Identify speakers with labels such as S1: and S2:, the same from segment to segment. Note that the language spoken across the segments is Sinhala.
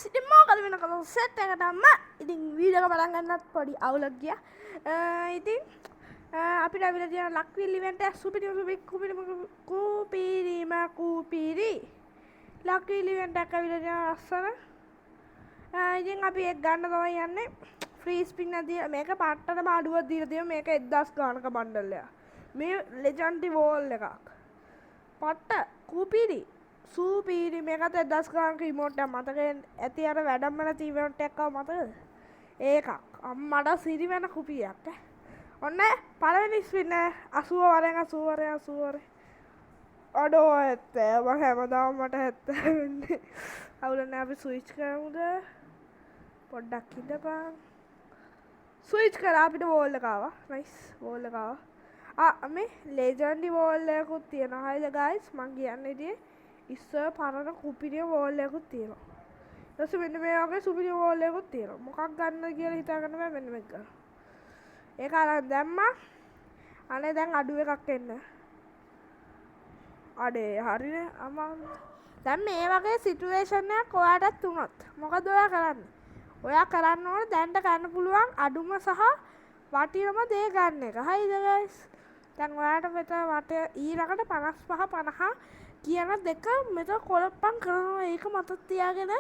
S1: ඉතින් මොකද වෙන කම සෙට් එකට අම්ම ඉතින් වීඩියෝ එක පටන් ගන්නත් පොඩි අවුලක් ගියා ඉතින් අපිට අවිලා තියෙන ලක්විල් ඉවෙන්ට් එක කූපිරි ලක්විල් ඉවෙන්ට් එකක් අවිලා තියෙන ලස්සන ඉතින් අපි ඒක ගන්න තමයි යන්නේ ෆ්‍රී ස්පින් නැති මේක පාට්ටට මාඩුවක් දීලා තියෙනවා මේක 1000 ගානක බණ්ඩල් එක මේ ලෙජන්ඩරි වෝල් එකක් පට්ට කූපිරි සූපීරි මේකත් 1000 ගානක රිමෝට් එකක් මතක ඇති අර වැඩම නැති ඉවෙන්ට් එකක් ආව මතකද ඒකක් අම්මට සිරි වෙන කුපියක් ඔන්න පළවෙනි ස්පින් 80 වරෙන් 80 වරෙන් 80 වරෙන් අඩෝ 70 මම හැමදාම මට 70 වෙන්නේ අවුල නැහැ අපි ස්විච් කරමුද පොඩ්ඩක් ඉඳපන් ස්විච් කරා අපිට වෝල් එක ආවා නයිස් වෝල් එක ආවා මේ ලෙජන්ඩරි වෝල් එකකුත් තියෙනවා හරිද ගයිස් මං කියන්නේ ඉතින් ඉස්සර පරණ කුපිරිය වෝල් එකකුත් තියෙනවා ඊට පස්සේ මෙන්න මේ වගේ සුපිරිය වෝල් එකකුත් තියෙනවා මොකක් ගන්නද කියලා හිතා ගන්න බෑ මෙන්න මේක ගන්න ඒක අරන් දැම්මා අනේ දැන් අඩු එකක් එන්න අඩේ හරිනේ අමං දැන් මේ වගේ සිටුේෂන් එකක් ඔයාටත් වුණොත් මොකද ඔයා කරන්නේ ඔයා කරන්න ඕනේ දැන්ට ගන්න පුළුවන් අඩුම සහ වටිනම දේ ගන්න එක හරිද ගයිස් දැන් ඔයාට මෙතන වටේ ඊළඟට 55 50 කියන දෙක මෙතන කොලප්පම් කරනවා ඒක මතක තියාගෙන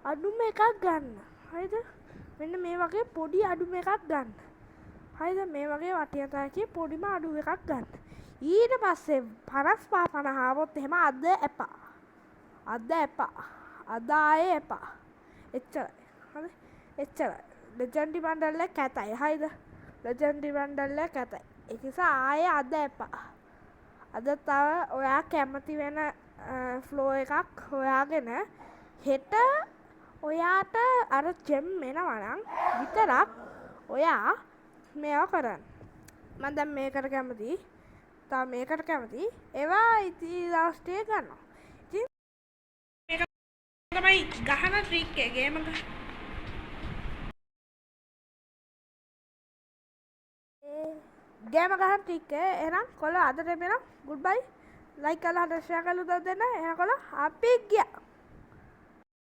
S1: අඩුම එකක් ගන්න හරිද මෙන්න මේ වගේ පොඩි අඩුම එකක් ගන්න හරිද මේ වගේ වටිනතාවකේ පොඩිම අඩු එකක් ගන්න ඊට පස්සේ 55 50 ආවොත් එහෙම අද එපා අද ආයේ එපා එච්චරයි හරි එච්චරයි ලෙජන්ඩරි බණ්ඩල් එක කැතයි හරිද ලෙජන්ඩරි බණ්ඩල් එක කැතයි ඒ නිසා ආයේ අද එපා අද තව ඔයා කැමති වෙන ෆ්ලෝ එකක් හොයාගෙන හෙට ඔයාට අර ජෙම් එනවා නම් විතරක් ඔයා මේවා කරන්න මම දැන් මේකට කැමති තව මේකට කැමති ඒවා ඉතින් ලාස්ට් එක ගන්නවා ඉතින් මේක තමයි ගහන ට්‍රික් එක ගේම් එක ගේම ගහන ට්‍රික් එක එහෙනම් කොල්ලෝ අදට එපෙනම් ගුඩ් බයි ලයික් කරලා හදලා ෂෙයා කරලා උදව් දෙන්න එහෙනම් කොල්ලෝ අපි ගියා